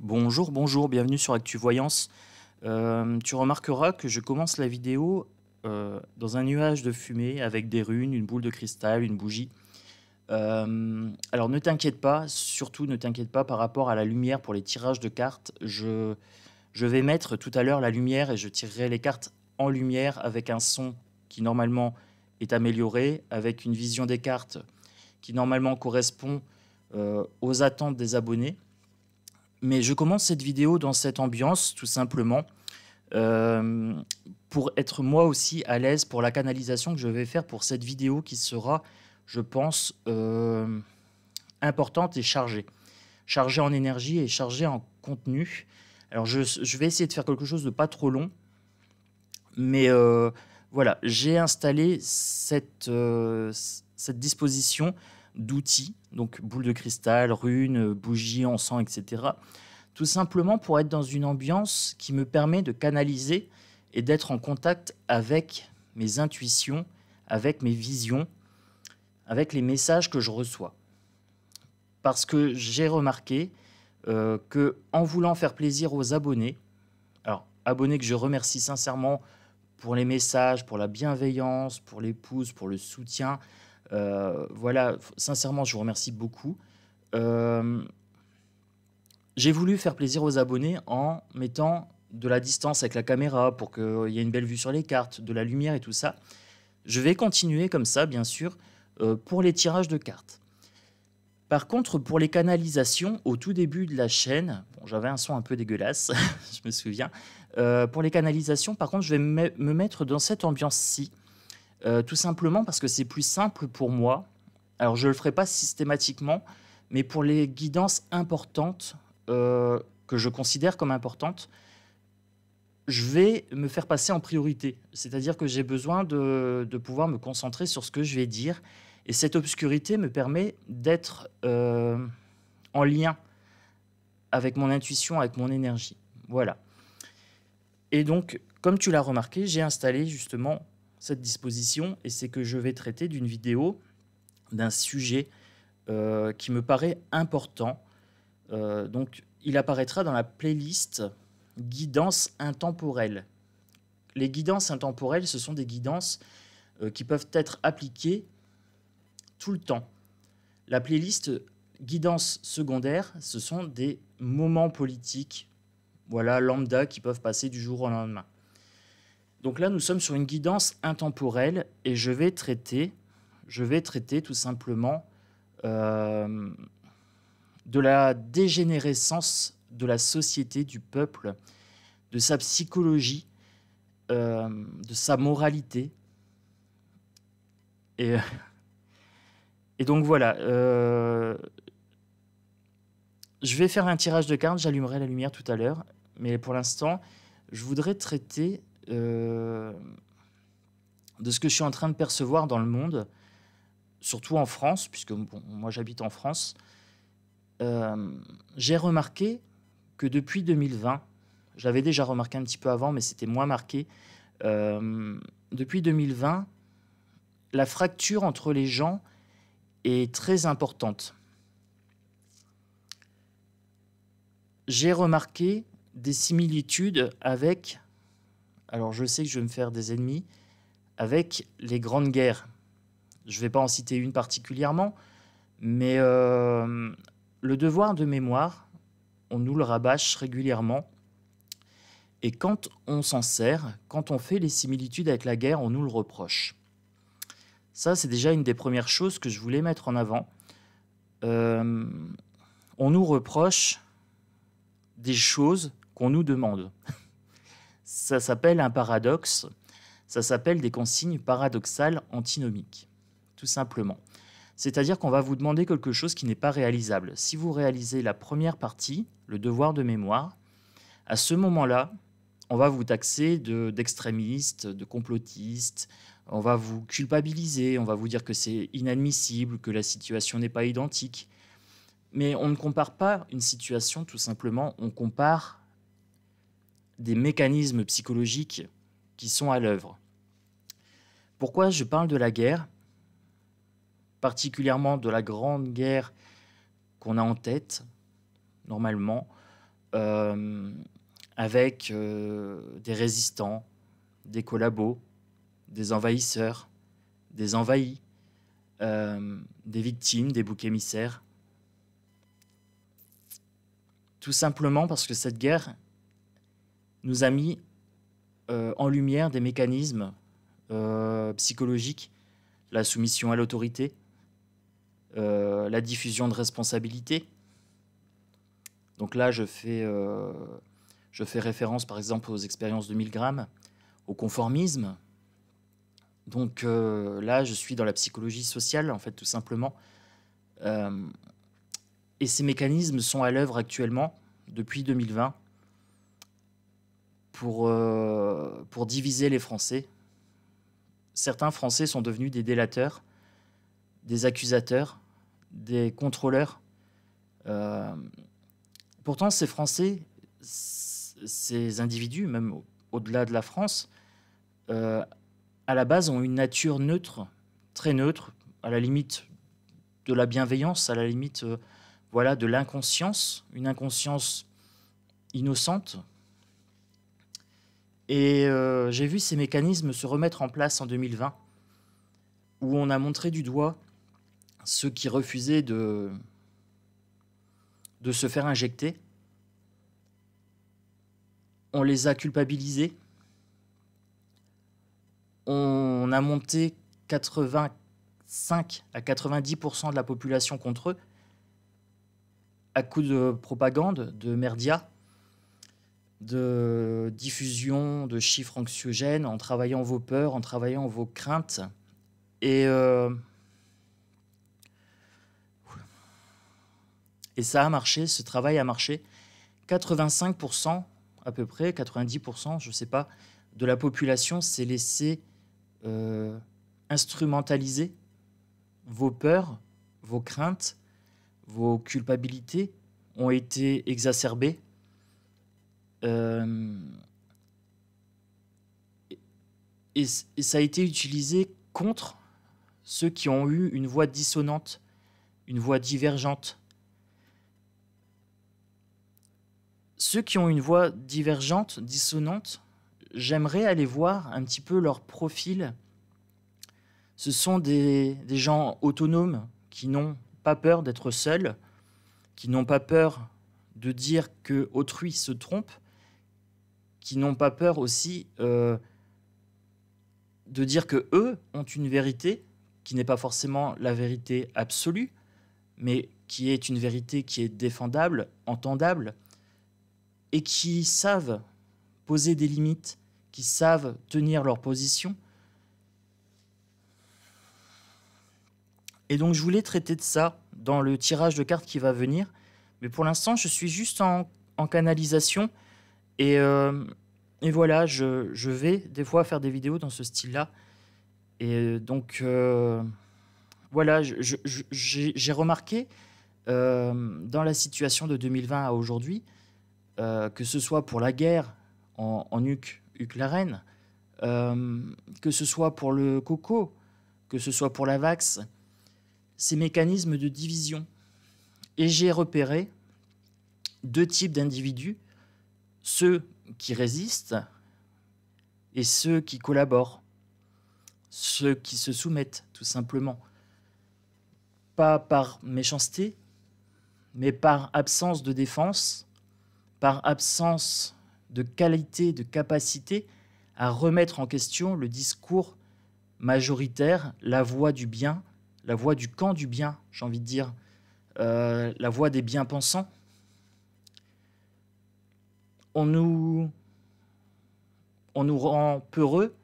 Bonjour, bonjour, bienvenue sur ActuVoyance. Tu remarqueras que je commence la vidéo dans un nuage de fumée avec des runes, une boule de cristal, une bougie. Alors ne t'inquiète pas, surtout ne t'inquiète pas par rapport à la lumière pour les tirages de cartes. Je vais mettre tout à l'heure la lumière et je tirerai les cartes en lumière avec un son qui normalement est amélioré, avec une vision des cartes qui normalement correspond aux attentes des abonnés. Mais je commence cette vidéo dans cette ambiance, tout simplement, euh, pour être moi aussi à l'aise pour la canalisation que je vais faire pour cette vidéo qui sera, je pense, importante et chargée. Chargée en énergie et chargée en contenu. Alors je vais essayer de faire quelque chose de pas trop long, mais voilà, j'ai installé cette disposition d'outils, donc boule de cristal, runes, bougies, encens, etc. Tout simplement pour être dans une ambiance qui me permet de canaliser et d'être en contact avec mes intuitions, avec mes visions, avec les messages que je reçois. Parce que j'ai remarqué que en voulant faire plaisir aux abonnés, alors abonnés que je remercie sincèrement pour les messages, pour la bienveillance, pour les pouces, pour le soutien, voilà, sincèrement, je vous remercie beaucoup. J'ai voulu faire plaisir aux abonnés en mettant de la distance avec la caméra pour qu'il y ait une belle vue sur les cartes, de la lumière et tout ça. Je vais continuer comme ça, bien sûr, pour les tirages de cartes. Par contre, pour les canalisations, au tout début de la chaîne, bon, j'avais un son un peu dégueulasse, je me souviens. Pour les canalisations, par contre, je vais me mettre dans cette ambiance-ci. Tout simplement parce que c'est plus simple pour moi. Alors, je ne le ferai pas systématiquement, mais pour les guidances importantes, que je considère comme importantes, je vais me faire passer en priorité. C'est-à-dire que j'ai besoin de pouvoir me concentrer sur ce que je vais dire. Et cette obscurité me permet d'être en lien avec mon intuition, avec mon énergie. Voilà. Et donc, comme tu l'as remarqué, j'ai installé justement cette disposition et c'est que je vais traiter d'une vidéo, d'un sujet qui me paraît important. Donc, il apparaîtra dans la playlist Guidance intemporelle. Les guidances intemporelles, ce sont des guidances qui peuvent être appliquées tout le temps. La playlist Guidance secondaire, ce sont des moments politiques, voilà, lambda, qui peuvent passer du jour au lendemain. Donc là, nous sommes sur une guidance intemporelle et je vais traiter tout simplement de la dégénérescence de la société, du peuple, de sa psychologie, de sa moralité. Et donc voilà, je vais faire un tirage de cartes, j'allumerai la lumière tout à l'heure, mais pour l'instant, je voudrais traiter de ce que je suis en train de percevoir dans le monde, surtout en France, puisque bon, moi j'habite en France. J'ai remarqué que depuis 2020, je l'avais déjà remarqué un petit peu avant, mais c'était moins marqué, depuis 2020, la fracture entre les gens est très importante. J'ai remarqué des similitudes avec, alors je sais que je vais me faire des ennemis, avec les grandes guerres. Je ne vais pas en citer une particulièrement, mais le devoir de mémoire, on nous le rabâche régulièrement. Et quand on s'en sert, quand on fait les similitudes avec la guerre, on nous le reproche. Ça, c'est déjà une des premières choses que je voulais mettre en avant. On nous reproche des choses qu'on nous demande. Ça s'appelle un paradoxe, ça s'appelle des consignes paradoxales antinomiques, tout simplement. C'est-à-dire qu'on va vous demander quelque chose qui n'est pas réalisable. Si vous réalisez la première partie, le devoir de mémoire, à ce moment-là, on va vous taxer d'extrémiste, de complotiste, on va vous culpabiliser, on va vous dire que c'est inadmissible, que la situation n'est pas identique. Mais on ne compare pas une situation, tout simplement, on compare des mécanismes psychologiques qui sont à l'œuvre. Pourquoi je parle de la guerre, particulièrement de la grande guerre qu'on a en tête, normalement, euh, avec des résistants, des collabos, des envahisseurs, des envahis, des victimes, des boucs émissaires. Tout simplement parce que cette guerre nous a mis en lumière des mécanismes psychologiques, la soumission à l'autorité, la diffusion de responsabilités. Donc là, je fais référence par exemple aux expériences de Milgram, au conformisme. Donc là, je suis dans la psychologie sociale, en fait, tout simplement. Et ces mécanismes sont à l'œuvre actuellement, depuis 2020, pour diviser les Français. Certains Français sont devenus des délateurs, des accusateurs, des contrôleurs. Pourtant, ces Français, ces individus, même au-delà de la France, à la base, ont une nature neutre, très neutre, à la limite de la bienveillance, à la limite voilà, de l'inconscience, une inconscience innocente. Et j'ai vu ces mécanismes se remettre en place en 2020, où on a montré du doigt ceux qui refusaient de se faire injecter. On les a culpabilisés. On a monté 85 à 90% de la population contre eux, à coup de propagande, de merdias, de diffusion de chiffres anxiogènes, en travaillant vos peurs, en travaillant vos craintes. Et ça a marché, ce travail a marché. 85% à peu près, 90%, je ne sais pas, de la population s'est laissée instrumentaliser vos peurs, vos craintes, vos culpabilités ont été exacerbées. Et ça a été utilisé contre ceux qui ont eu une voix dissonante, une voix divergente. Ceux qui ont une voix divergente, dissonante, j'aimerais aller voir un petit peu leur profil. Ce sont des gens autonomes qui n'ont pas peur d'être seuls, qui n'ont pas peur de dire que autrui se trompe, qui n'ont pas peur aussi de dire que eux ont une vérité qui n'est pas forcément la vérité absolue, mais qui est une vérité qui est défendable, entendable, et qui savent poser des limites, qui savent tenir leur position. Et donc je voulais traiter de ça dans le tirage de cartes qui va venir, mais pour l'instant je suis juste en canalisation, et voilà, je vais des fois faire des vidéos dans ce style-là, et donc voilà, j'ai remarqué dans la situation de 2020 à aujourd'hui, que ce soit pour la guerre en Ukraine, que ce soit pour le coco, que ce soit pour la Vax, ces mécanismes de division. Et j'ai repéré deux types d'individus, ceux qui résistent et ceux qui collaborent, ceux qui se soumettent, tout simplement. Pas par méchanceté, mais par absence de défense, par absence de qualité, de capacité à remettre en question le discours majoritaire, la voix du bien, la voix du camp du bien, j'ai envie de dire, la voix des bien-pensants. On nous rend peureux,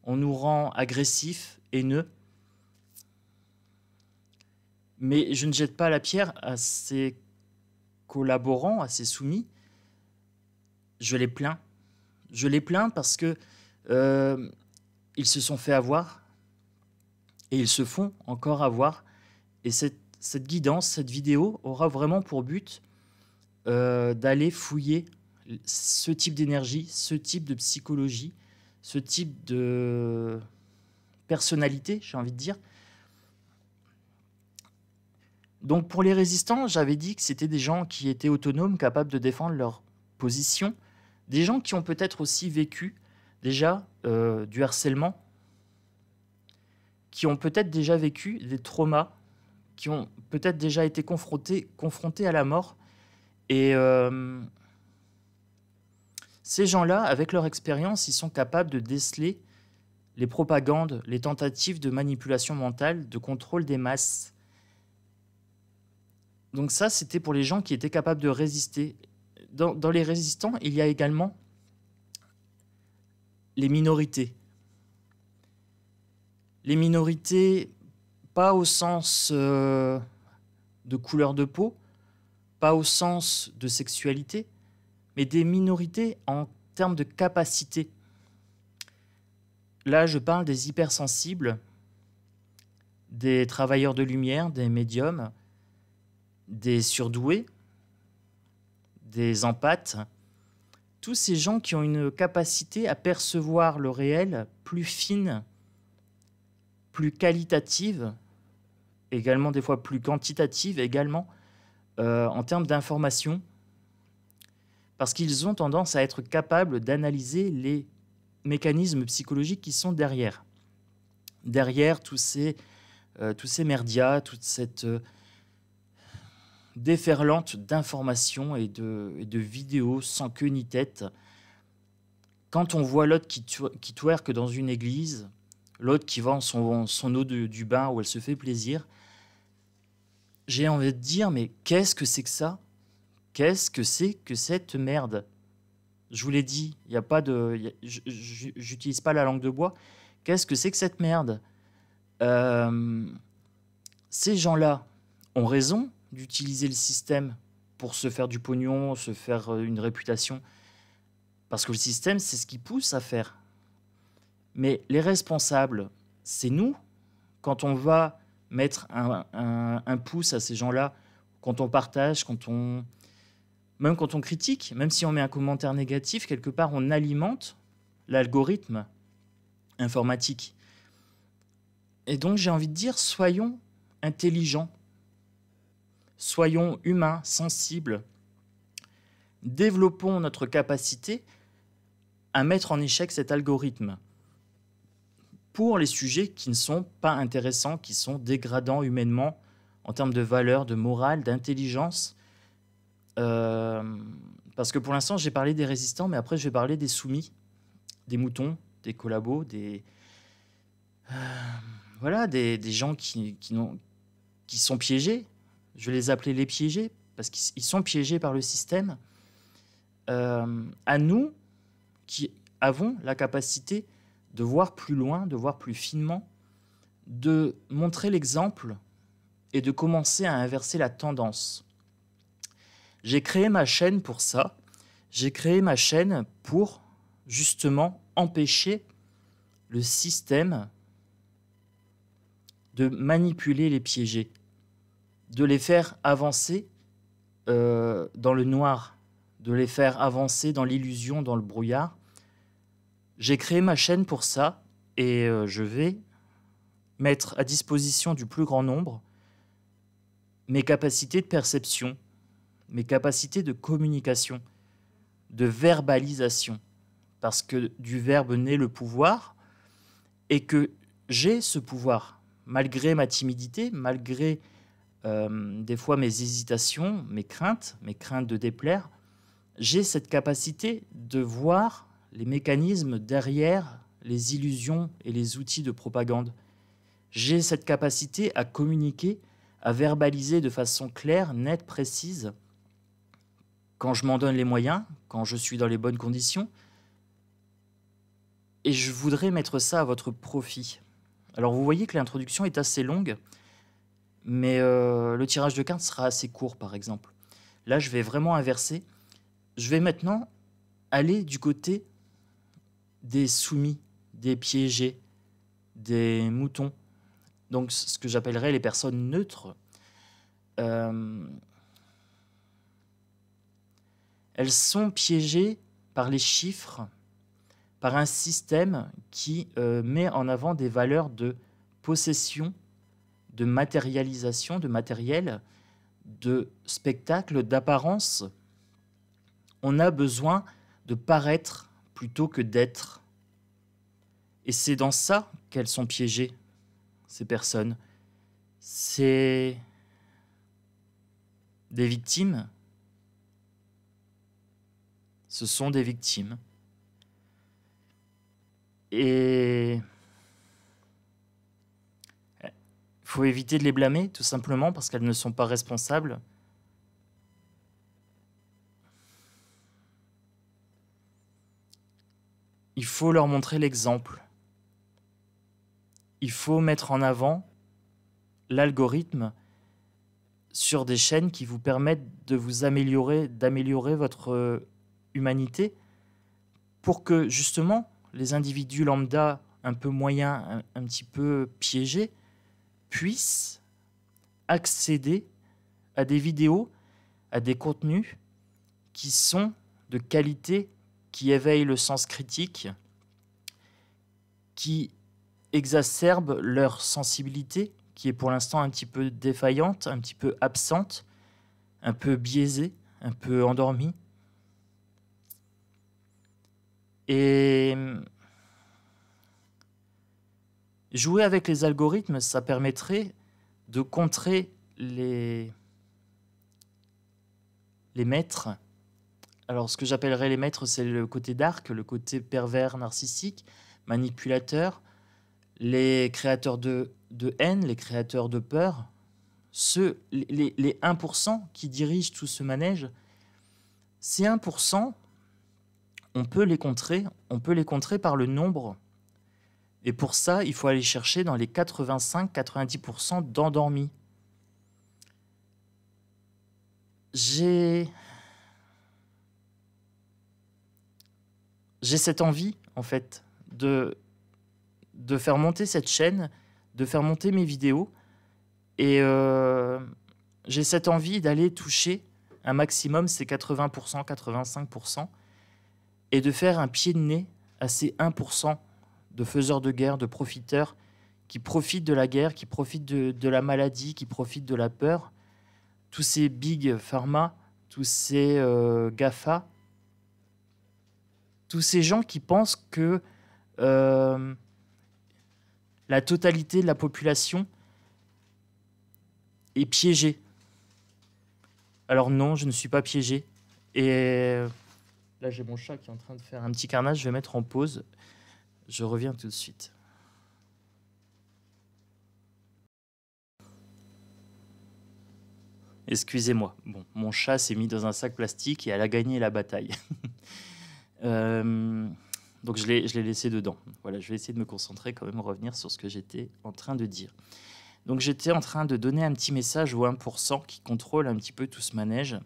on nous rend agressifs, haineux, mais je ne jette pas la pierre à ces collaborants, à ces soumis. Je les plains. Je les plains parce que ils se sont fait avoir et ils se font encore avoir. Et cette guidance, cette vidéo aura vraiment pour but d'aller fouiller ce type d'énergie, ce type de psychologie, ce type de personnalité, j'ai envie de dire. Donc pour les résistants, j'avais dit que c'était des gens qui étaient autonomes, capables de défendre leur position, des gens qui ont peut-être aussi vécu déjà du harcèlement, qui ont peut-être déjà vécu des traumas, qui ont peut-être déjà été confrontés à la mort. Et ces gens-là, avec leur expérience, ils sont capables de déceler les propagandes, les tentatives de manipulation mentale, de contrôle des masses. Donc ça, c'était pour les gens qui étaient capables de résister. Dans les résistants, il y a également les minorités. Les minorités, pas au sens de couleur de peau, pas au sens de sexualité, mais des minorités en termes de capacité. Là, je parle des hypersensibles, des travailleurs de lumière, des médiums, des surdoués, des empathes, tous ces gens qui ont une capacité à percevoir le réel plus fine, plus qualitative, également des fois plus quantitative, également en termes d'information, parce qu'ils ont tendance à être capables d'analyser les mécanismes psychologiques qui sont derrière tous ces merdias, toute cette déferlante d'informations et de vidéos sans queue ni tête. Quand on voit l'autre qui twerk dans une église, l'autre qui vend son eau du bain où elle se fait plaisir, j'ai envie de dire, mais qu'est-ce que c'est que ça? Qu'est-ce que c'est que cette merde? Je vous l'ai dit, il y a pas de, j'utilise pas la langue de bois. Qu'est-ce que c'est que cette merde? Ces gens-là ont raison d'utiliser le système pour se faire du pognon, se faire une réputation. Parce que le système, c'est ce qui pousse à faire. Mais les responsables, c'est nous. Quand on va mettre un pouce à ces gens-là, quand on partage, même quand on critique, même si on met un commentaire négatif, quelque part, on alimente l'algorithme informatique. Et donc, j'ai envie de dire, soyons intelligents, soyons humains, sensibles, développons notre capacité à mettre en échec cet algorithme pour les sujets qui ne sont pas intéressants, qui sont dégradants humainement en termes de valeur, de morale, d'intelligence. Parce que pour l'instant, j'ai parlé des résistants, mais après, je vais parler des soumis, des moutons, des collabos, voilà, des gens qui sont piégés. Je vais les appeler les piégés, parce qu'ils sont piégés par le système. À nous, qui avons la capacité de voir plus loin, de voir plus finement, de montrer l'exemple et de commencer à inverser la tendance. J'ai créé ma chaîne pour ça. J'ai créé ma chaîne pour justement empêcher le système de manipuler les piégés, de les faire avancer dans le noir, de les faire avancer dans l'illusion, dans le brouillard. J'ai créé ma chaîne pour ça et je vais mettre à disposition du plus grand nombre mes capacités de perception, mes capacités de communication, de verbalisation, parce que du verbe naît le pouvoir et que j'ai ce pouvoir, malgré ma timidité, malgré des fois mes hésitations, mes craintes de déplaire, j'ai cette capacité de voir les mécanismes derrière les illusions et les outils de propagande. J'ai cette capacité à communiquer, à verbaliser de façon claire, nette, précise, quand je m'en donne les moyens, quand je suis dans les bonnes conditions. Et je voudrais mettre ça à votre profit. Alors vous voyez que l'introduction est assez longue, mais le tirage de cartes sera assez court, par exemple. Là, je vais vraiment inverser. Je vais maintenant aller du côté des soumis, des piégés, des moutons. Donc, ce que j'appellerais les personnes neutres. Elles sont piégées par les chiffres, par un système qui met en avant des valeurs de possession, de matérialisation, de matériel, de spectacle, d'apparence. On a besoin de paraître plutôt que d'être. Et c'est dans ça qu'elles sont piégées, ces personnes. C'est des victimes. Ce sont des victimes. Et il faut éviter de les blâmer, tout simplement, parce qu'elles ne sont pas responsables. Il faut leur montrer l'exemple. Il faut mettre en avant l'algorithme sur des chaînes qui vous permettent de vous améliorer, d'améliorer votre humanité pour que, justement, les individus lambda un peu moyens, un petit peu piégés, puissent accéder à des vidéos, à des contenus qui sont de qualité, qui éveillent le sens critique, qui exacerbent leur sensibilité, qui est pour l'instant un petit peu défaillante, un petit peu absente, un peu biaisée, un peu endormie. Et jouer avec les algorithmes, ça permettrait de contrer les maîtres. Alors, ce que j'appellerais les maîtres, c'est le côté dark, le côté pervers, narcissique, manipulateur, les créateurs de haine, les créateurs de peur, les 1% qui dirigent tout ce manège. Ces 1%, on peut les contrer par le nombre. Et pour ça, il faut aller chercher dans les 85-90% d'endormis. J'ai cette envie, en fait, de faire monter cette chaîne, de faire monter mes vidéos. Et j'ai cette envie d'aller toucher un maximum ces 80%, 85%, et de faire un pied de nez à ces 1% de faiseurs de guerre, de profiteurs, qui profitent de la guerre, qui profitent de la maladie, qui profitent de la peur. Tous ces big pharma, tous ces GAFA, tous ces gens qui pensent que la totalité de la population est piégée. Alors non, je ne suis pas piégé. Et là, j'ai mon chat qui est en train de faire un petit carnage. Je vais mettre en pause. Je reviens tout de suite. Excusez-moi. Bon, mon chat s'est mis dans un sac plastique et elle a gagné la bataille. Donc je l'ai laissé dedans. Voilà, je vais essayer de me concentrer quand même, revenir sur ce que j'étais en train de dire. Donc j'étais en train de donner un petit message aux 1% qui contrôlent un petit peu tout ce manège.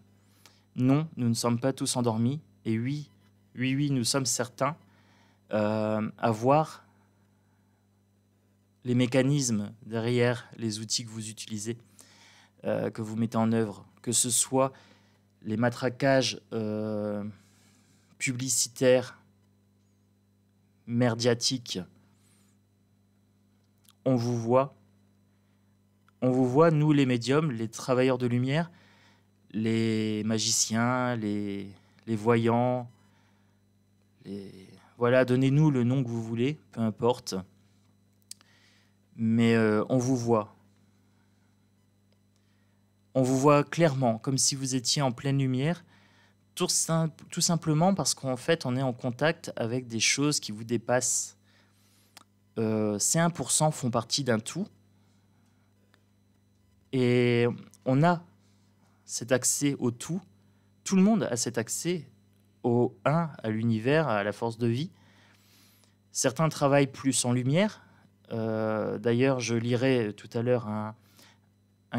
Non, nous ne sommes pas tous endormis. Et oui, nous sommes certains à voir les mécanismes derrière les outils que vous utilisez, que vous mettez en œuvre, que ce soit les matraquages publicitaires, merdiatiques. On vous voit, nous les médiums, les travailleurs de lumière, les magiciens, les voyants, voilà, donnez-nous le nom que vous voulez, peu importe. Mais on vous voit. On vous voit clairement, comme si vous étiez en pleine lumière, tout simplement parce qu'en fait, on est en contact avec des choses qui vous dépassent. Ces 1% font partie d'un tout. Et on a cet accès au tout. Tout le monde a cet accès au 1, à l'univers, à la force de vie. Certains travaillent plus en lumière. D'ailleurs, je lirai tout à l'heure un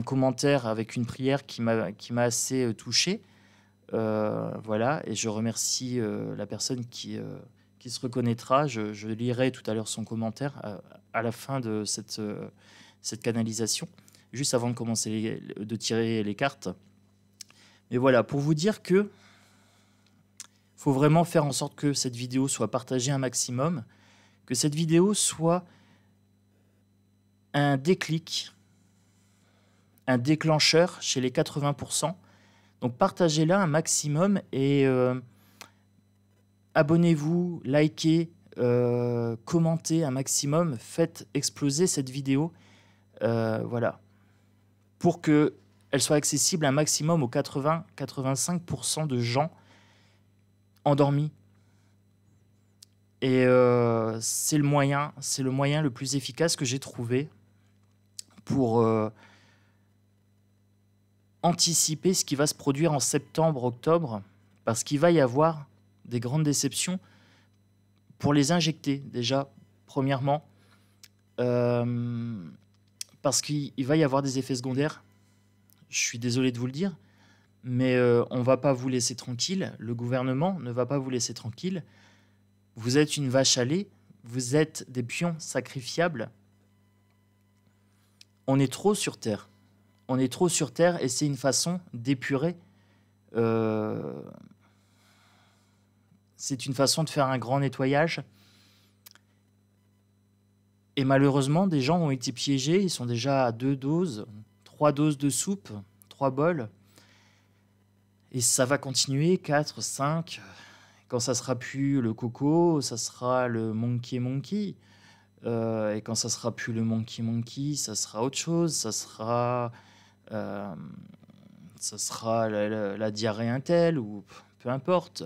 commentaire avec une prière qui m'a assez touché. Voilà, et je remercie la personne qui se reconnaîtra. Je lirai tout à l'heure son commentaire à la fin de cette canalisation, juste avant de commencer de tirer les cartes. Mais voilà, pour vous dire que faut vraiment faire en sorte que cette vidéo soit partagée un maximum, que cette vidéo soit un déclic un déclencheur chez les 80%. Donc partagez-la un maximum et abonnez-vous, likez, commentez un maximum, faites exploser cette vidéo, voilà, pour qu'elle soit accessible un maximum aux 80-85% de gens endormis. Et c'est le moyen le plus efficace que j'ai trouvé pour anticiper ce qui va se produire en septembre-octobre, parce qu'il va y avoir des grandes déceptions pour les injecter, déjà, premièrement, parce qu'il va y avoir des effets secondaires. Je suis désolé de vous le dire, mais on ne va pas vous laisser tranquille. Le gouvernement ne va pas vous laisser tranquille. Vous êtes une vache à lait, vous êtes des pions sacrifiables. On est trop sur Terre. On est trop sur Terre et c'est une façon d'épurer. C'est une façon de faire un grand nettoyage. Et malheureusement, des gens ont été piégés. Ils sont déjà à 2 doses, 3 doses de soupe, 3 bols. Et ça va continuer, 4, 5. Quand ça sera plus le coco, ça sera le monkey. Et quand ça sera plus le monkey, ça sera autre chose. Ça sera la diarrhée Intel ou peu importe.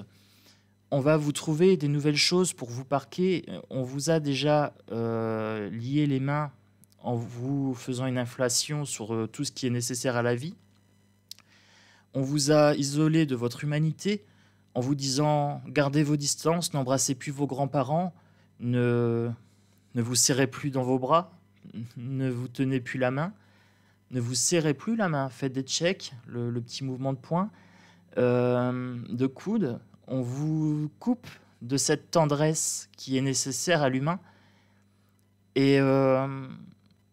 On va vous trouver des nouvelles choses pour vous parquer. On vous a déjà lié les mains en vous faisant une inflation sur tout ce qui est nécessaire à la vie. On vous a isolé de votre humanité en vous disant gardez vos distances, n'embrassez plus vos grands-parents, ne vous serrez plus dans vos bras, ne vous tenez plus la main, ne vous serrez plus la main, faites des checks, le petit mouvement de poing, de coude. On vous coupe de cette tendresse qui est nécessaire à l'humain. Et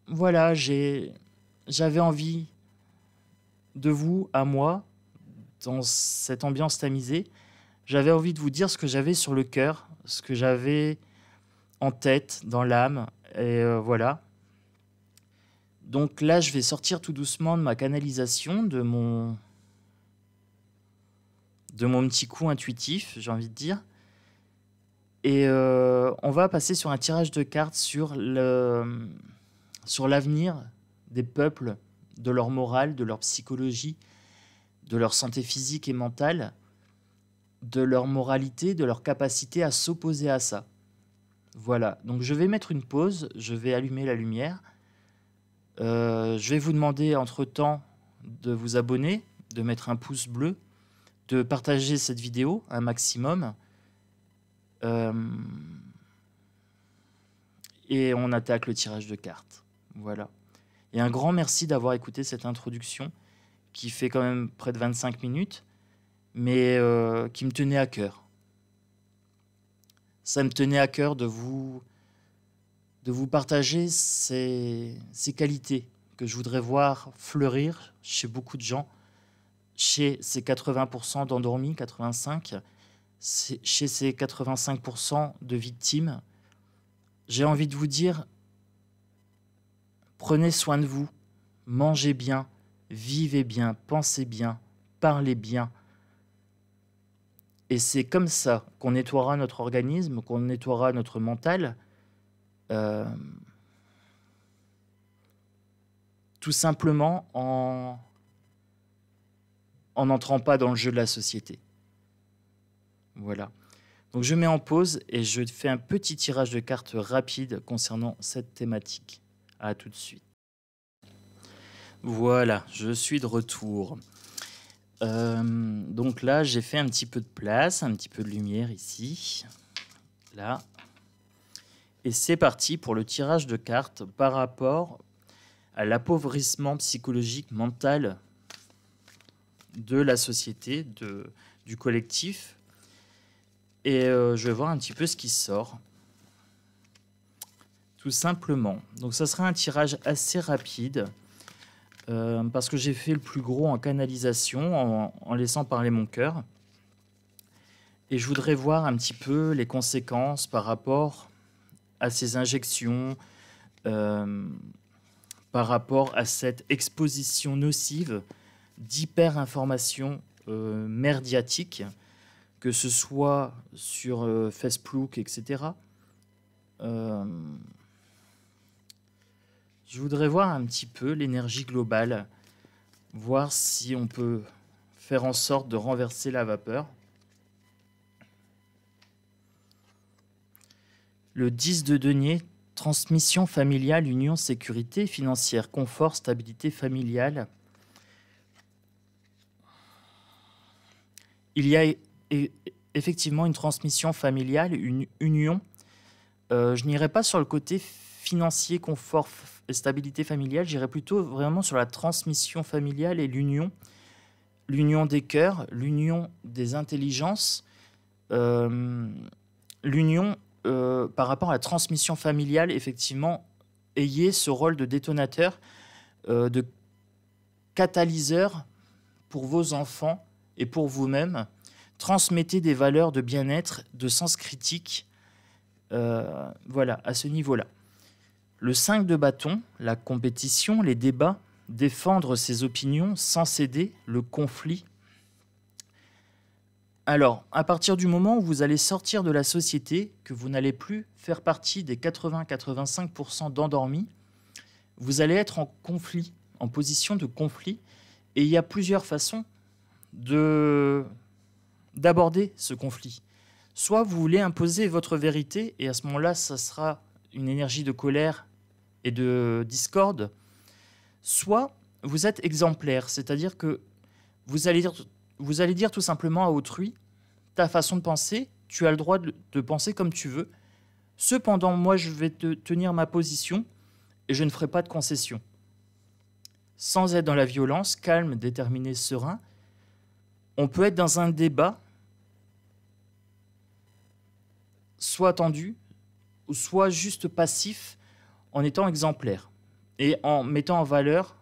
voilà, j'avais envie de vous, à moi, dans cette ambiance tamisée, j'avais envie de vous dire ce que j'avais sur le cœur, ce que j'avais en tête, dans l'âme, et voilà. Donc là, je vais sortir tout doucement de ma canalisation, de mon petit coup intuitif, j'ai envie de dire. Et on va passer sur un tirage de cartes sur l'avenir des peuples, de leur morale, de leur psychologie, de leur santé physique et mentale, de leur moralité, de leur capacité à s'opposer à ça. Voilà, donc je vais mettre une pause, je vais allumer la lumière. Je vais vous demander entre-temps de vous abonner, de mettre un pouce bleu, de partager cette vidéo un maximum. Et on attaque le tirage de cartes. Voilà. Et un grand merci d'avoir écouté cette introduction qui fait quand même près de 25 minutes, mais qui me tenait à cœur. Ça me tenait à cœur de vous partager ces qualités que je voudrais voir fleurir chez beaucoup de gens, chez ces 80% d'endormis, 85%, chez ces 85% de victimes. J'ai envie de vous dire, prenez soin de vous, mangez bien, vivez bien, pensez bien, parlez bien. Et c'est comme ça qu'on nettoiera notre organisme, qu'on nettoiera notre mental, tout simplement en n'entrant pas dans le jeu de la société. Voilà. Donc je mets en pause et je fais un petit tirage de cartes rapide concernant cette thématique. À tout de suite. Voilà, je suis de retour. Donc là, j'ai fait un petit peu de place, un petit peu de lumière ici, là. Et c'est parti pour le tirage de cartes par rapport à l'appauvrissement psychologique mental de la société, du collectif. Et je vais voir un petit peu ce qui sort. Tout simplement. Donc ça sera un tirage assez rapide. Parce que j'ai fait le plus gros en canalisation, en laissant parler mon cœur. Et je voudrais voir un petit peu les conséquences par rapport à ces injections, par par rapport à cette exposition nocive d'hyper-information merdiatique, que ce soit sur Facebook, etc. Je voudrais voir un petit peu l'énergie globale, voir si on peut faire en sorte de renverser la vapeur. Le 10 de denier, transmission familiale, union, sécurité financière, confort, stabilité familiale. Il y a effectivement une transmission familiale, une union. Je n'irai pas sur le côté financier, confort et stabilité familiale, j'irai plutôt vraiment sur la transmission familiale et l'union. L'union des cœurs, l'union des intelligences, l'union par rapport à la transmission familiale, effectivement, ayez ce rôle de détonateur, de catalyseur pour vos enfants et pour vous-même. Transmettez des valeurs de bien-être, de sens critique, voilà, à ce niveau-là. Le 5 de bâton, la compétition, les débats, défendre ses opinions sans céder, le conflit. Alors, à partir du moment où vous allez sortir de la société, que vous n'allez plus faire partie des 80-85% d'endormis, vous allez être en conflit, en position de conflit. Et il y a plusieurs façons d'aborder ce conflit. Soit vous voulez imposer votre vérité, et à ce moment-là, ça sera une énergie de colère et de discorde. Soit vous êtes exemplaire, c'est-à-dire que vous allez dire tout simplement à autrui, ta façon de penser, tu as le droit de penser comme tu veux. Cependant, moi, je vais te tenir ma position et je ne ferai pas de concession. Sans être dans la violence, calme, déterminé, serein, on peut être dans un débat, soit tendu, ou soit juste passif, en étant exemplaire et en mettant en valeur,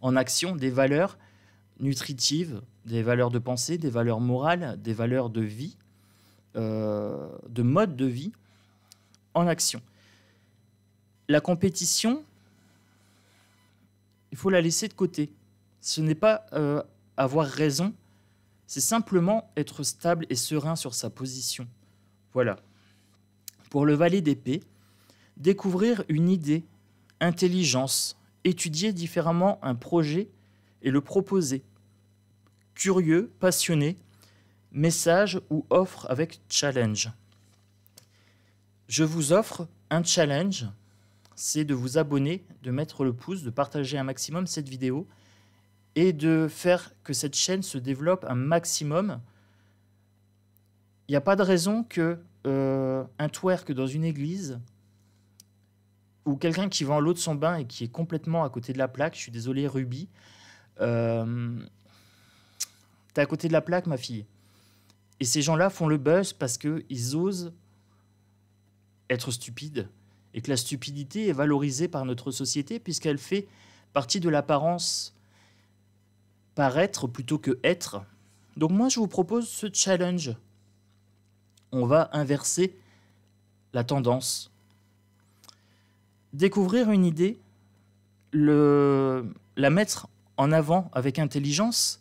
en action des valeurs nutritives, des valeurs de pensée, des valeurs morales, des valeurs de vie, de mode de vie, en action. La compétition, il faut la laisser de côté. Ce n'est pas avoir raison, c'est simplement être stable et serein sur sa position. Voilà. Pour le valet d'épée, découvrir une idée, intelligence, étudier différemment un projet et le proposer. Curieux, passionné, message ou offre avec challenge. Je vous offre un challenge, c'est de vous abonner, de mettre le pouce, de partager un maximum cette vidéo et de faire que cette chaîne se développe un maximum. Il n'y a pas de raison que un twerk dans une église ou quelqu'un qui va en l'eau de son bain et qui est complètement à côté de la plaque, je suis désolé Ruby, t'es à côté de la plaque ma fille. Et ces gens-là font le buzz parce qu'ils osent être stupides et que la stupidité est valorisée par notre société puisqu'elle fait partie de l'apparence paraître plutôt que être. Donc moi je vous propose ce challenge. On va inverser la tendance. Découvrir une idée, la mettre en avant avec intelligence,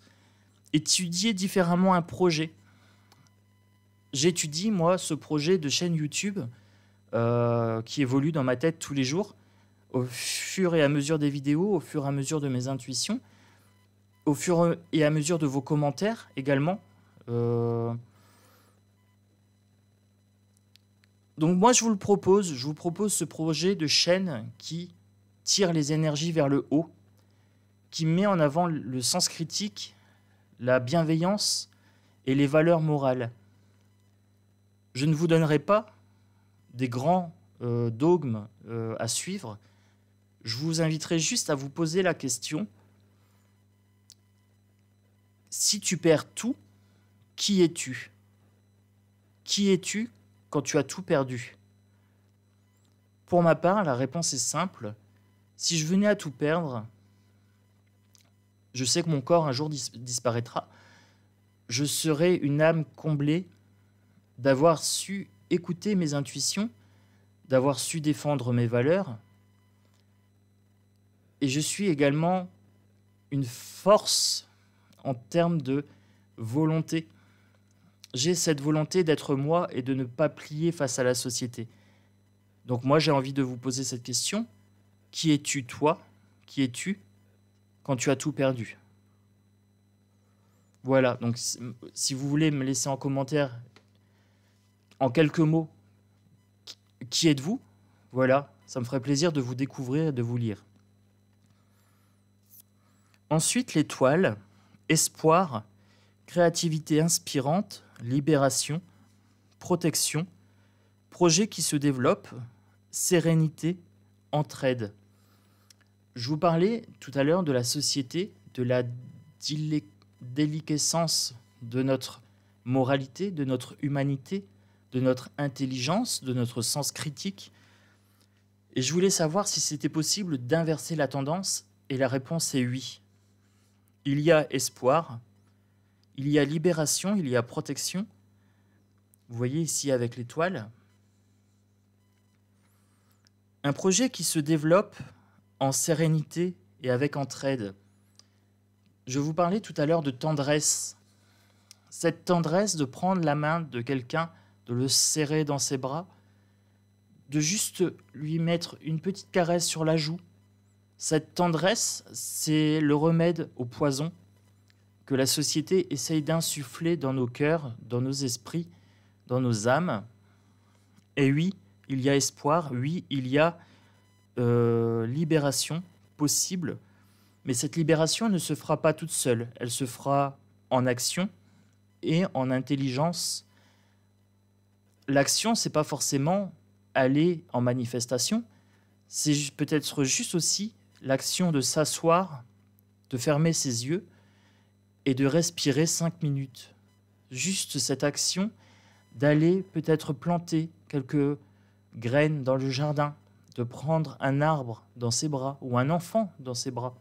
étudier différemment un projet. J'étudie, moi, ce projet de chaîne YouTube qui évolue dans ma tête tous les jours, au fur et à mesure des vidéos, au fur et à mesure de mes intuitions, au fur et à mesure de vos commentaires également. Donc moi, je vous propose ce projet de chaîne qui tire les énergies vers le haut, qui met en avant le sens critique, la bienveillance et les valeurs morales. Je ne vous donnerai pas des grands dogmes à suivre. Je vous inviterai juste à vous poser la question, si tu perds tout, qui es-tu? Qui es-tu quand tu as tout perdu? Pour ma part, la réponse est simple. Si je venais à tout perdre, je sais que mon corps un jour disparaîtra. Je serai une âme comblée d'avoir su écouter mes intuitions, d'avoir su défendre mes valeurs. Et je suis également une force en termes de volonté. J'ai cette volonté d'être moi et de ne pas plier face à la société. Donc moi, j'ai envie de vous poser cette question. Qui es-tu, toi? Qui es-tu quand tu as tout perdu? Voilà, donc si vous voulez me laisser en commentaire, en quelques mots, qui êtes-vous? Voilà, ça me ferait plaisir de vous découvrir et de vous lire. Ensuite, l'étoile, espoir, créativité inspirante, libération, protection, projet qui se développe, sérénité, entraide. Je vous parlais tout à l'heure de la société, de la déliquescence de notre moralité, de notre humanité, de notre intelligence, de notre sens critique. Et je voulais savoir si c'était possible d'inverser la tendance, et la réponse est oui. Il y a espoir, il y a libération, il y a protection. Vous voyez ici avec l'étoile. Un projet qui se développe en sérénité et avec entraide. Je vous parlais tout à l'heure de tendresse. Cette tendresse de prendre la main de quelqu'un, de le serrer dans ses bras, de juste lui mettre une petite caresse sur la joue. Cette tendresse, c'est le remède au poison que la société essaye d'insuffler dans nos cœurs, dans nos esprits, dans nos âmes. Et oui, il y a espoir, oui, il y a libération possible, mais cette libération ne se fera pas toute seule, elle se fera en action et en intelligence. L'action, c'est pas forcément aller en manifestation, c'est peut-être juste aussi l'action de s'asseoir, de fermer ses yeux et de respirer 5 minutes. Juste cette action d'aller peut-être planter quelques graines dans le jardin, de prendre un arbre dans ses bras ou un enfant dans ses bras,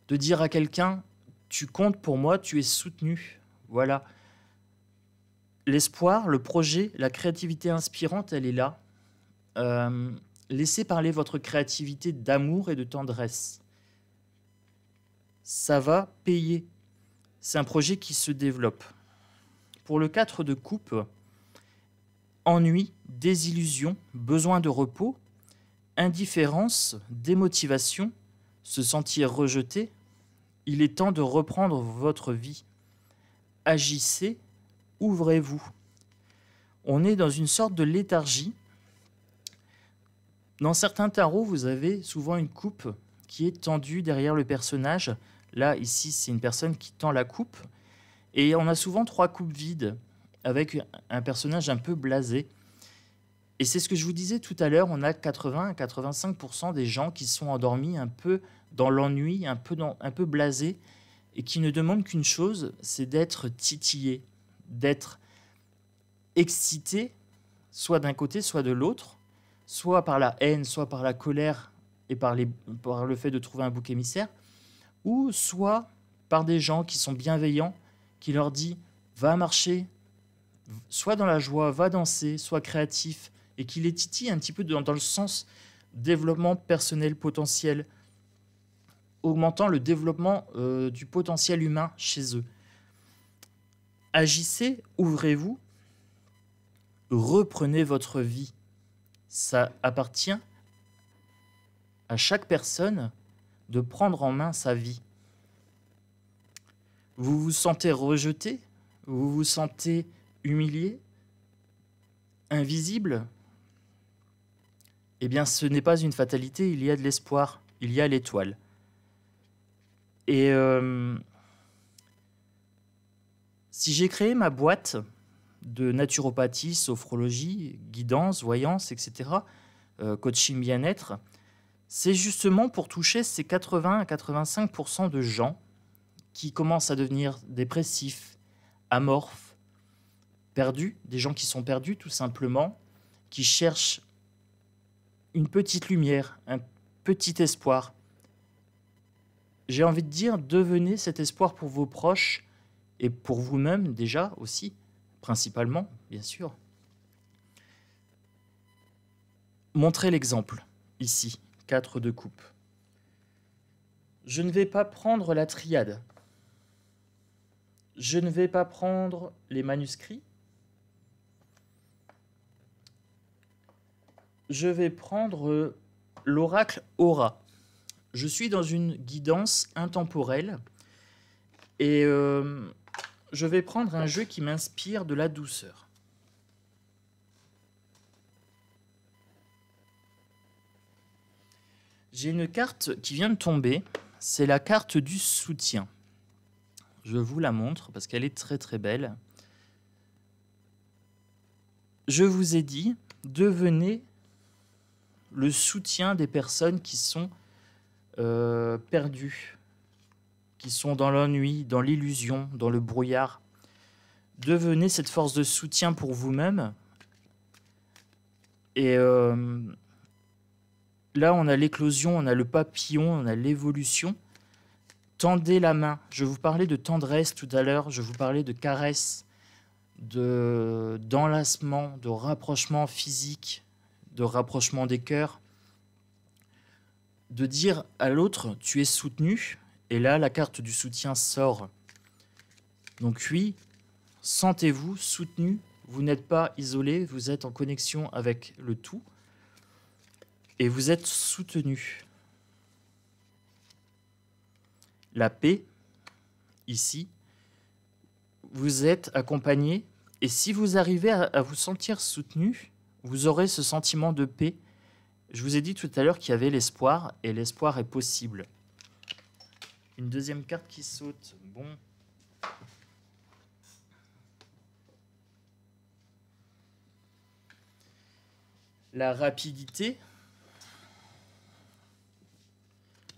de dire à quelqu'un « tu comptes pour moi, tu es soutenu ». Voilà. L'espoir, le projet, la créativité inspirante, elle est là. Laissez parler votre créativité d'amour et de tendresse. Ça va payer. C'est un projet qui se développe. Pour le 4 de coupe, ennui, désillusion, besoin de repos, indifférence, démotivation, se sentir rejeté, il est temps de reprendre votre vie. Agissez, ouvrez-vous. On est dans une sorte de léthargie. Dans certains tarots, vous avez souvent une coupe qui est tendue derrière le personnage. Là, ici, c'est une personne qui tend la coupe. Et on a souvent 3 coupes vides avec un personnage un peu blasé. Et c'est ce que je vous disais tout à l'heure, on a 80 à 85% des gens qui sont endormis un peu dans l'ennui, un peu blasés, et qui ne demandent qu'une chose, c'est d'être titillés, d'être excités, soit d'un côté, soit de l'autre, soit par la haine, soit par la colère et par le fait de trouver un bouc émissaire, ou soit par des gens qui sont bienveillants, qui leur disent « va marcher », soit dans la joie, va danser, soit créatif, et qui les titille un petit peu dans le sens développement personnel potentiel, augmentant le développement du potentiel humain chez eux. Agissez, ouvrez-vous, reprenez votre vie. Ça appartient à chaque personne de prendre en main sa vie. Vous vous sentez rejeté, vous vous sentez humilié, invisible, eh bien ce n'est pas une fatalité, il y a de l'espoir, il y a l'étoile. Et si j'ai créé ma boîte de naturopathie, sophrologie, guidance, voyance, etc., coaching bien-être, c'est justement pour toucher ces 80 à 85% de gens qui commencent à devenir dépressifs, amorphes, perdus, des gens qui sont perdus tout simplement, qui cherchent une petite lumière, un petit espoir. J'ai envie de dire, devenez cet espoir pour vos proches et pour vous-même déjà aussi, principalement, bien sûr. montrer l'exemple. Ici, 4 de coupe. Je ne vais pas prendre la triade. Je ne vais pas prendre les manuscrits. Je vais prendre l'oracle Aura. Je suis dans une guidance intemporelle et je vais prendre un jeu qui m'inspire de la douceur. J'ai une carte qui vient de tomber, c'est la carte du soutien. Je vous la montre parce qu'elle est très très belle. Je vous ai dit, devenez le soutien des personnes qui sont perdues, qui sont dans l'ennui, dans l'illusion, dans le brouillard. Devenez cette force de soutien pour vous-même. Et là, on a l'éclosion, on a le papillon, on a l'évolution. Tendez la main. Je vous parlais de tendresse tout à l'heure, je vous parlais de caresse, d'enlacement, de rapprochement physique, de rapprochement des cœurs. De dire à l'autre, tu es soutenu. Et là, la carte du soutien sort. Donc oui, sentez-vous soutenu. Vous n'êtes pas isolé, vous êtes en connexion avec le tout. Et vous êtes soutenu. La paix, ici, vous êtes accompagné. Et si vous arrivez à vous sentir soutenu, vous aurez ce sentiment de paix. Je vous ai dit tout à l'heure qu'il y avait l'espoir, et l'espoir est possible. Une deuxième carte qui saute. Bon. La rapidité.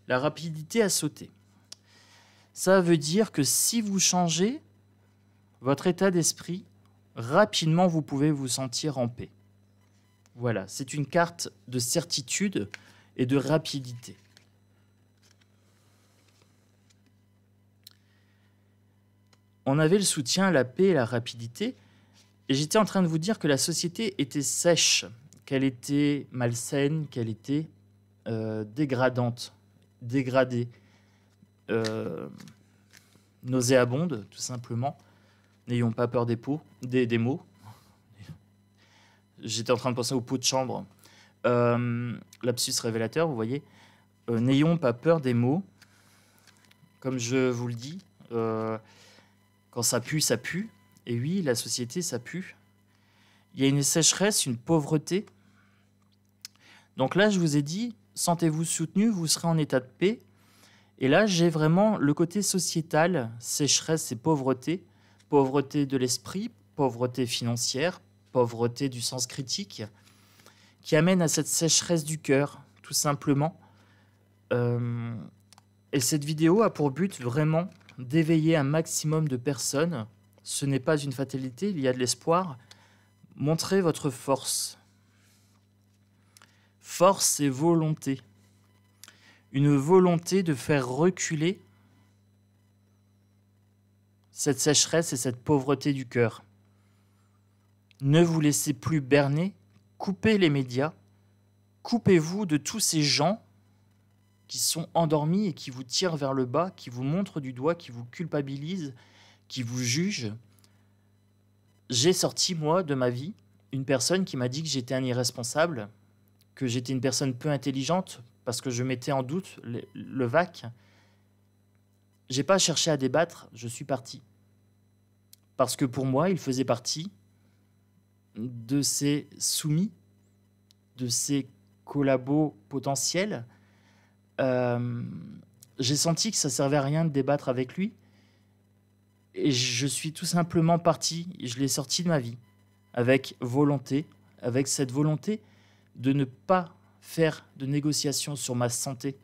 La rapidité a sauté. Ça veut dire que si vous changez votre état d'esprit, rapidement vous pouvez vous sentir en paix. Voilà, c'est une carte de certitude et de rapidité. On avait le soutien, la paix et la rapidité, et j'étais en train de vous dire que la société était sèche, qu'elle était malsaine, qu'elle était dégradante, dégradée, nauséabonde, tout simplement. N'ayons pas peur des mots. J'étais en train de penser aux pots de chambre. Lapsus révélateur, vous voyez. N'ayons pas peur des mots. Comme je vous le dis, quand ça pue, ça pue. Et oui, la société, ça pue. Il y a une sécheresse, une pauvreté. Donc là, je vous ai dit, sentez-vous soutenu, vous serez en état de paix. Et là, j'ai vraiment le côté sociétal, sécheresse et pauvreté. Pauvreté de l'esprit, pauvreté financière, pauvreté du sens critique, qui amène à cette sécheresse du cœur, tout simplement. Et cette vidéo a pour but vraiment d'éveiller un maximum de personnes. Ce n'est pas une fatalité, il y a de l'espoir. Montrez votre force. Force et volonté. Une volonté de faire reculer cette sécheresse et cette pauvreté du cœur. Ne vous laissez plus berner, coupez les médias, coupez-vous de tous ces gens qui sont endormis et qui vous tirent vers le bas, qui vous montrent du doigt, qui vous culpabilisent, qui vous jugent. J'ai sorti, moi, de ma vie, une personne qui m'a dit que j'étais un irresponsable, que j'étais une personne peu intelligente parce que je mettais en doute le VAC. J'ai pas cherché à débattre, je suis parti. Parce que pour moi, il faisait partie de ces soumis, de ces collabos potentiels. J'ai senti que ça servait à rien de débattre avec lui. Et je suis tout simplement parti, et je l'ai sorti de ma vie, avec volonté, avec cette volonté de ne pas faire de négociations sur ma santé,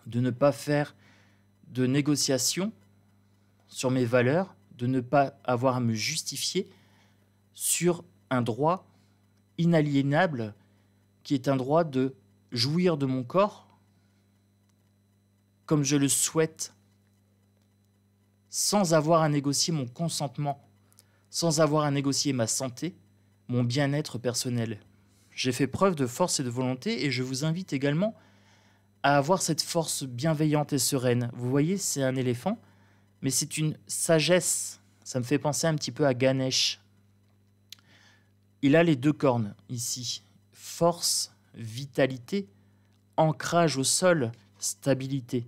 de ne pas faire de négociations sur mes valeurs, de ne pas avoir à me justifier sur un droit inaliénable qui est un droit de jouir de mon corps comme je le souhaite, sans avoir à négocier mon consentement, sans avoir à négocier ma santé, mon bien-être personnel. J'ai fait preuve de force et de volonté et je vous invite également à avoir cette force bienveillante et sereine. Vous voyez, c'est un éléphant, mais c'est une sagesse. Ça me fait penser un petit peu à Ganesh. Il a les 2 cornes ici. Force, vitalité, ancrage au sol, stabilité.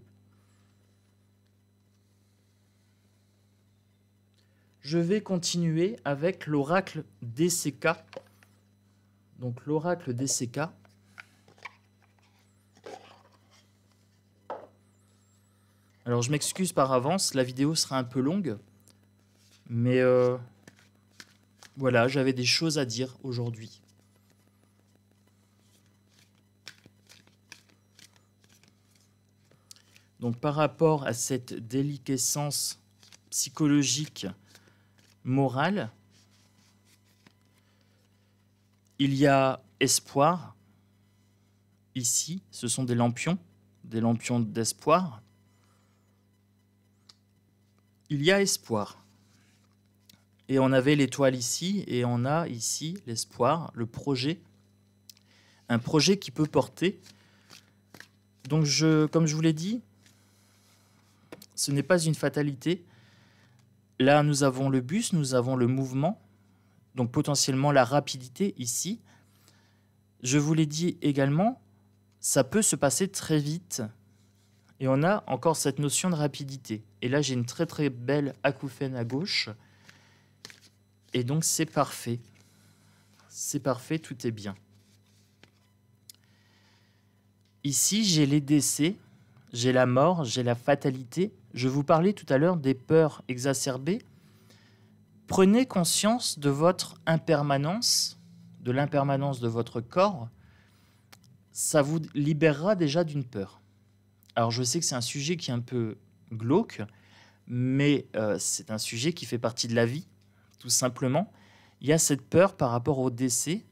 Je vais continuer avec l'oracle DCK. Donc l'oracle DCK. Alors je m'excuse par avance, la vidéo sera un peu longue, mais voilà, j'avais des choses à dire aujourd'hui. Donc par rapport à cette déliquescence psychologique, morale, il y a espoir. Ici, ce sont des lampions d'espoir. Il y a espoir. Et on avait l'étoile ici, et on a ici l'espoir, le projet. Un projet qui peut porter. Donc, comme je vous l'ai dit, ce n'est pas une fatalité. Là, nous avons le bus, nous avons le mouvement, donc potentiellement la rapidité ici. Je vous l'ai dit également, ça peut se passer très vite. Et on a encore cette notion de rapidité. Et là, j'ai une très très belle acouphène à gauche. Et donc, c'est parfait. C'est parfait, tout est bien. Ici, j'ai les décès, j'ai la mort, j'ai la fatalité. Je vous parlais tout à l'heure des peurs exacerbées. Prenez conscience de votre impermanence, de l'impermanence de votre corps. Ça vous libérera déjà d'une peur. Alors, je sais que c'est un sujet qui est un peu glauque, mais c'est un sujet qui fait partie de la vie, tout simplement. Il y a cette peur par rapport au décès.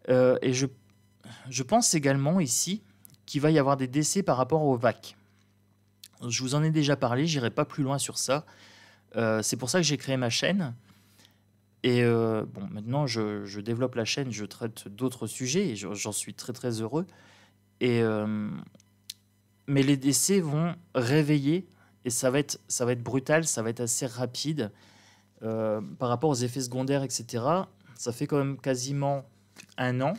Et je pense également ici qu'il va y avoir des décès par rapport au VAC. Je vous en ai déjà parlé, j'irai pas plus loin sur ça. C'est pour ça que j'ai créé ma chaîne. Et bon, maintenant, je développe la chaîne, je traite d'autres sujets et j'en suis très très heureux. Mais les décès vont réveiller et ça va être brutal, ça va être assez rapide. Par rapport aux effets secondaires, etc., ça fait quand même quasiment 1 an.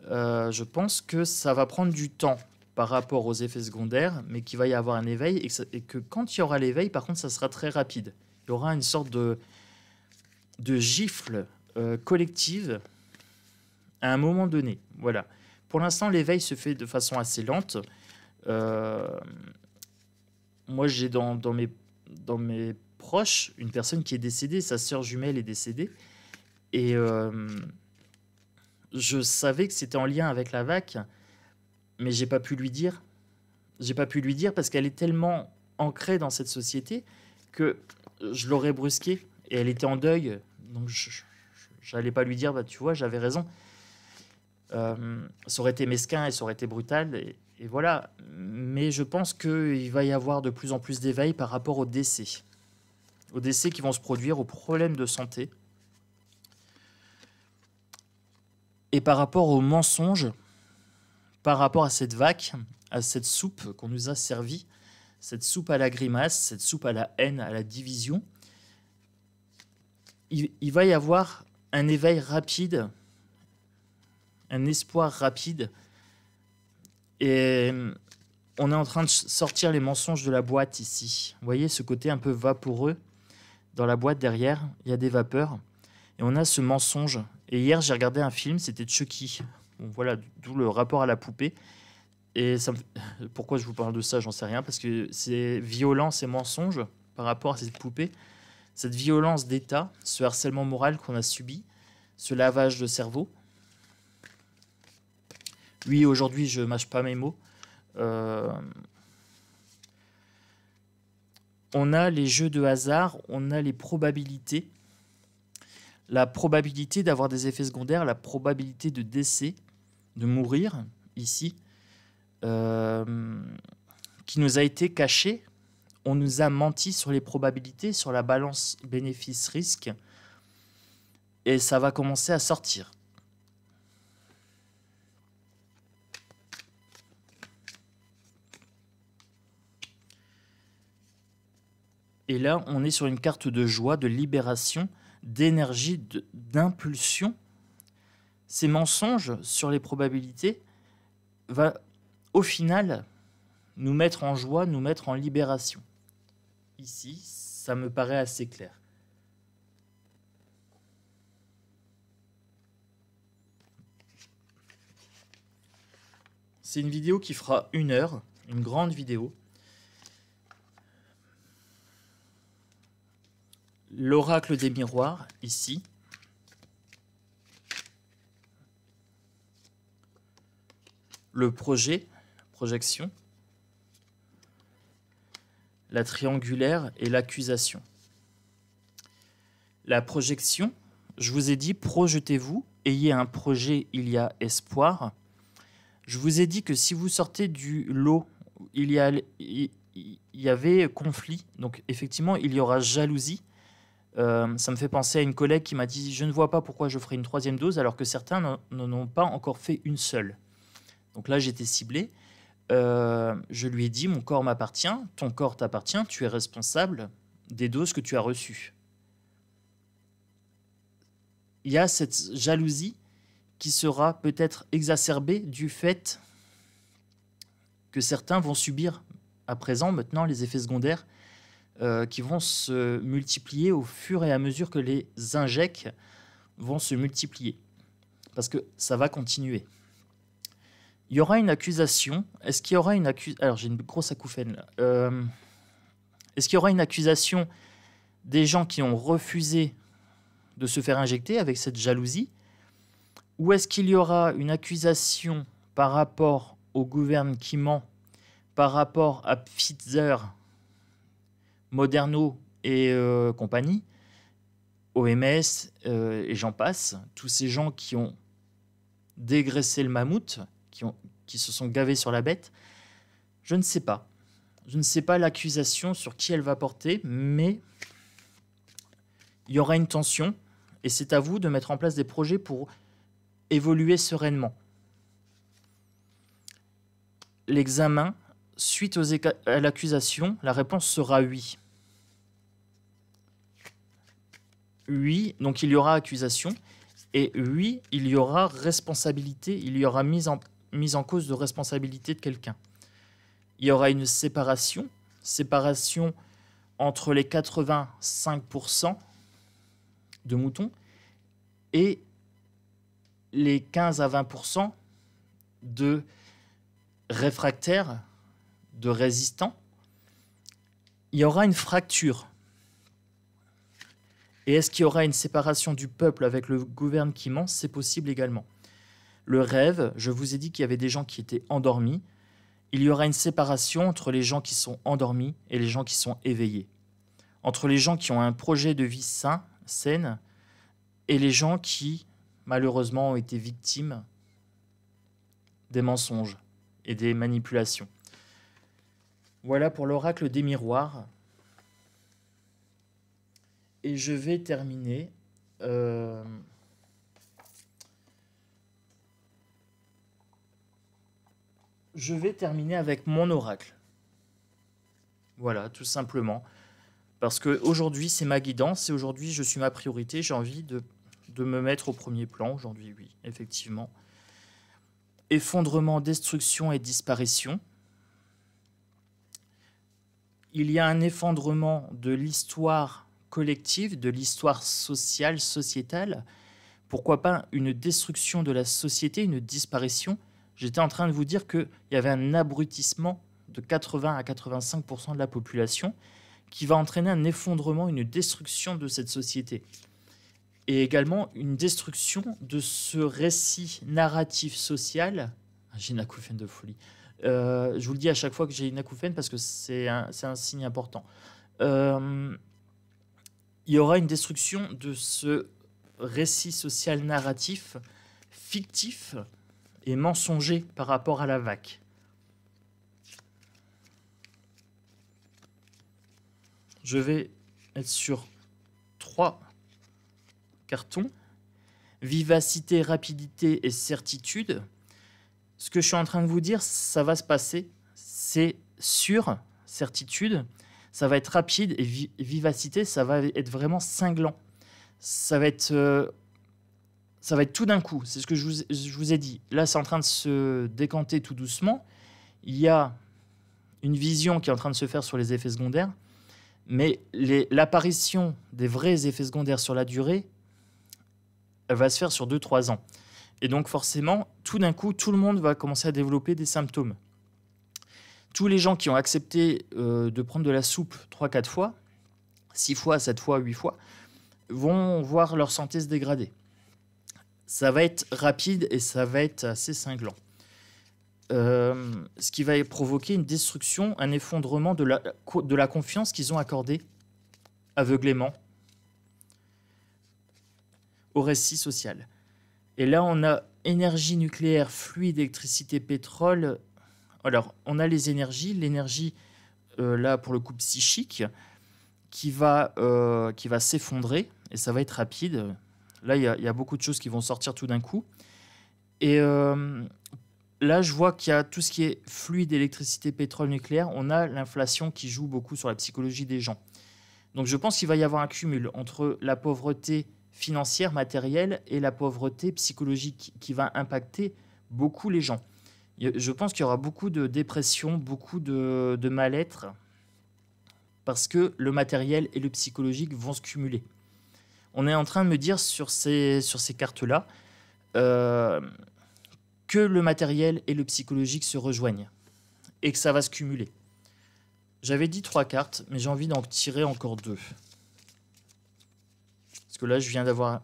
Je pense que ça va prendre du temps par rapport aux effets secondaires, mais qu'il va y avoir un éveil et que quand il y aura l'éveil, par contre, ça sera très rapide. Il y aura une sorte de gifle collective à un moment donné. Voilà. Pour l'instant, l'éveil se fait de façon assez lente. Moi, j'ai dans mes proches une personne qui est décédée, sa sœur jumelle est décédée, et je savais que c'était en lien avec la VAC, mais j'ai pas pu lui dire. J'ai pas pu lui dire parce qu'elle est tellement ancrée dans cette société que je l'aurais brusquée et elle était en deuil, donc j'allais pas lui dire bah tu vois j'avais raison. Ça aurait été mesquin et ça aurait été brutal et voilà. Mais je pense qu'il va y avoir de plus en plus d'éveil par rapport aux décès qui vont se produire, aux problèmes de santé et par rapport aux mensonges, par rapport à cette VAC, à cette soupe qu'on nous a servie, cette soupe à la grimace, cette soupe à la haine, à la division. Il va y avoir un éveil rapide, un espoir rapide, et on est en train de sortir les mensonges de la boîte ici. Vous voyez ce côté un peu vaporeux dans la boîte derrière, il y a des vapeurs, et on a ce mensonge. Et hier, j'ai regardé un film, c'était Chucky. Bon, voilà, d'où le rapport à la poupée. Et pourquoi je vous parle de ça, j'en sais rien, parce que c'est violent, ces mensonges par rapport à cette poupée. Cette violence d'état, ce harcèlement moral qu'on a subi, ce lavage de cerveau. Oui, aujourd'hui, je mâche pas mes mots. On a les jeux de hasard, on a les probabilités. La probabilité d'avoir des effets secondaires, la probabilité de décès, de mourir, ici, qui nous a été cachée. On nous a menti sur les probabilités, sur la balance bénéfice-risque. Et ça va commencer à sortir. Et là, on est sur une carte de joie, de libération, d'énergie, d'impulsion. Ces mensonges sur les probabilités va, au final, nous mettre en joie, nous mettre en libération. Ici, ça me paraît assez clair. C'est une vidéo qui fera 1 heure, une grande vidéo. L'oracle des miroirs, ici. Le projet, projection. La triangulaire et l'accusation. La projection, je vous ai dit, projetez-vous, ayez un projet, il y a espoir. Je vous ai dit que si vous sortez du lot, il y avait conflit, donc effectivement, il y aura jalousie. Ça me fait penser à une collègue qui m'a dit « Je ne vois pas pourquoi je ferai une 3e dose alors que certains n'en ont pas encore fait une seule. » Donc là, j'étais ciblé. Je lui ai dit « Mon corps m'appartient, ton corps t'appartient, tu es responsable des doses que tu as reçues. » Il y a cette jalousie qui sera peut-être exacerbée du fait que certains vont subir à présent, maintenant, les effets secondaires qui vont se multiplier au fur et à mesure que les injects vont se multiplier. Parce que ça va continuer. Il y aura une accusation. Est-ce qu'il y aura une accusation? Alors, j'ai une grosse acouphène là. Est-ce qu'il y aura une accusation des gens qui ont refusé de se faire injecter avec cette jalousie? Ou est-ce qu'il y aura une accusation par rapport au gouvernement qui ment, par rapport à Pfizer, Moderna et compagnie, OMS et j'en passe, tous ces gens qui ont dégraissé le mammouth, qui se sont gavés sur la bête? Je ne sais pas. Je ne sais pas l'accusation sur qui elle va porter, mais il y aura une tension et c'est à vous de mettre en place des projets pour évoluer sereinement. L'examen, suite à l'accusation, la réponse sera oui. Oui, donc il y aura accusation. Et oui, il y aura responsabilité, il y aura mise en cause de responsabilité de quelqu'un. Il y aura une séparation entre les 85% de moutons et les 15 à 20% de réfractaires, de résistants. Il y aura une fracture. Et est-ce qu'il y aura une séparation du peuple avec le gouvernement qui ment? C'est possible également. Le rêve, je vous ai dit qu'il y avait des gens qui étaient endormis. Il y aura une séparation entre les gens qui sont endormis et les gens qui sont éveillés. Entre les gens qui ont un projet de vie saine et les gens qui, malheureusement, ont été victimes des mensonges et des manipulations. Voilà pour l'oracle des miroirs. Et je vais terminer avec mon oracle. Voilà, tout simplement. Parce qu'aujourd'hui, c'est ma guidance et aujourd'hui, je suis ma priorité. J'ai envie de me mettre au premier plan. Aujourd'hui, oui, effectivement. Effondrement, destruction et disparition. Il y a un effondrement de l'histoire collective, de l'histoire sociale, sociétale. Pourquoi pas une destruction de la société, une disparition? J'étais en train de vous dire qu'il y avait un abrutissement de 80 à 85% de la population qui va entraîner un effondrement, une destruction de cette société. Et également une destruction de ce récit narratif social. J'ai une acouphène de folie. Je vous le dis à chaque fois que j'ai une acouphène parce que c'est un signe important. Il y aura une destruction de ce récit social narratif fictif et mensonger par rapport à la vague. Je vais être sur 3 cartons. Vivacité, rapidité et certitude. Ce que je suis en train de vous dire, ça va se passer. C'est sûr, certitude. ça va être rapide et vivacité, ça va être vraiment cinglant. Ça va être tout d'un coup. C'est ce que je vous ai dit. Là, c'est en train de se décanter tout doucement. Il y a une vision qui est en train de se faire sur les effets secondaires, mais l'apparition des vrais effets secondaires sur la durée, elle va se faire sur 2-3 ans. Et donc forcément, tout d'un coup, tout le monde va commencer à développer des symptômes. Tous les gens qui ont accepté de prendre de la soupe 3-4 fois, 6 fois, 7 fois, 8 fois, vont voir leur santé se dégrader. Ça va être rapide et ça va être assez cinglant. Ce qui va provoquer une destruction, un effondrement de la confiance qu'ils ont accordée aveuglément au récit social. Et là, on a énergie nucléaire, fluide, électricité, pétrole. Alors, on a les énergies. L'énergie, là, pour le coup psychique, qui va s'effondrer, et ça va être rapide. Là, il y a beaucoup de choses qui vont sortir tout d'un coup. Et là, je vois qu'il y a tout ce qui est fluide, électricité, pétrole, nucléaire. On a l'inflation qui joue beaucoup sur la psychologie des gens. Donc, je pense qu'il va y avoir un cumul entre la pauvreté financière, matérielle, et la pauvreté psychologique qui va impacter beaucoup les gens. Je pense qu'il y aura beaucoup de dépression, beaucoup de mal-être, parce que le matériel et le psychologique vont se cumuler. On est en train de me dire sur ces cartes-là que le matériel et le psychologique se rejoignent et que ça va se cumuler. J'avais dit 3 cartes, mais j'ai envie d'en tirer encore 2. Parce que là, je viens d'avoir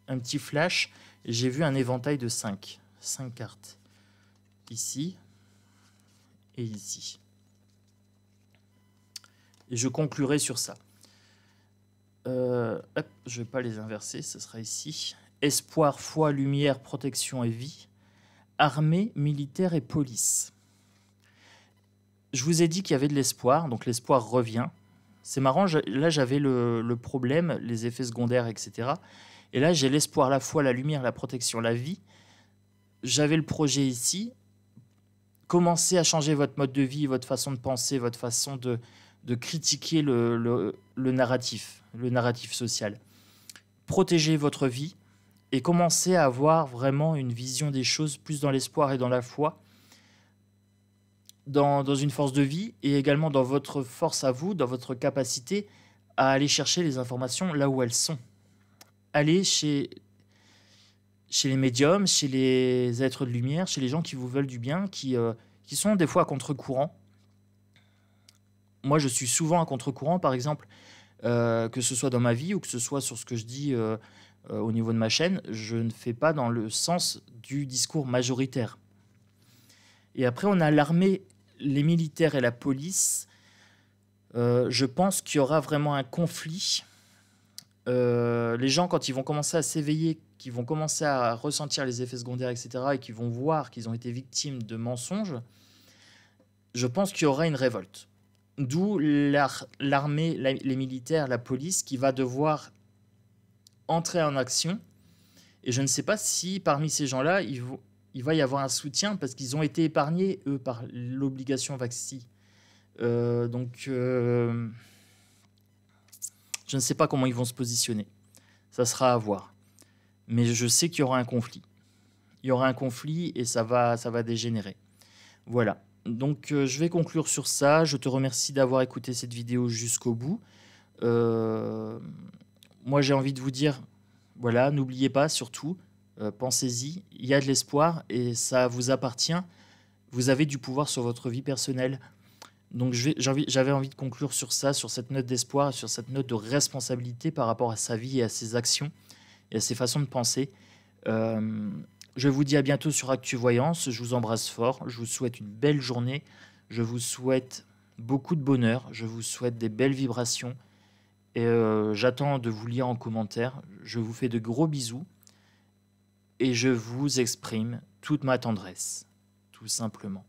un petit flash et j'ai vu un éventail de 5 cartes. Ici et ici. Et je conclurai sur ça. Hop, je ne vais pas les inverser, ce sera ici. Espoir, foi, lumière, protection et vie. Armée, militaire et police. Je vous ai dit qu'il y avait de l'espoir, donc l'espoir revient. C'est marrant, là j'avais le problème, les effets secondaires, etc. Et là j'ai l'espoir, la foi, la lumière, la protection, la vie. J'avais le projet ici. Commencez à changer votre mode de vie, votre façon de penser, votre façon de critiquer le narratif social. Protégez votre vie et commencez à avoir vraiment une vision des choses plus dans l'espoir et dans la foi, dans une force de vie et également dans votre force à vous, dans votre capacité à aller chercher les informations là où elles sont. Allez chez les médiums, chez les êtres de lumière, chez les gens qui vous veulent du bien, qui sont des fois à contre-courant. Moi, je suis souvent à contre-courant, par exemple, que ce soit dans ma vie ou que ce soit sur ce que je dis au niveau de ma chaîne, je ne fais pas dans le sens du discours majoritaire. Et après, on a l'armée, les militaires et la police. Je pense qu'il y aura vraiment un conflit. Les gens, quand ils vont commencer à s'éveiller, qui vont commencer à ressentir les effets secondaires, etc., et qui vont voir qu'ils ont été victimes de mensonges, je pense qu'il y aura une révolte. D'où l'armée, les militaires, la police, qui va devoir entrer en action. Et je ne sais pas si parmi ces gens-là, il va y avoir un soutien, parce qu'ils ont été épargnés, eux, par l'obligation vaccinée. Je ne sais pas comment ils vont se positionner. Ça sera à voir. Mais je sais qu'il y aura un conflit. Il y aura un conflit et ça va dégénérer. Voilà. Donc, je vais conclure sur ça. Je te remercie d'avoir écouté cette vidéo jusqu'au bout. Moi, j'ai envie de vous dire, voilà, n'oubliez pas, surtout, pensez-y. Il y a de l'espoir et ça vous appartient. Vous avez du pouvoir sur votre vie personnelle. Donc j'avais envie de conclure sur ça, sur cette note d'espoir, sur cette note de responsabilité par rapport à sa vie et à ses actions et à ses façons de penser. Je vous dis à bientôt sur Actu Voyance. Je vous embrasse fort. Je vous souhaite une belle journée. Je vous souhaite beaucoup de bonheur. Je vous souhaite des belles vibrations. Et j'attends de vous lire en commentaire. Je vous fais de gros bisous. Et je vous exprime toute ma tendresse, tout simplement.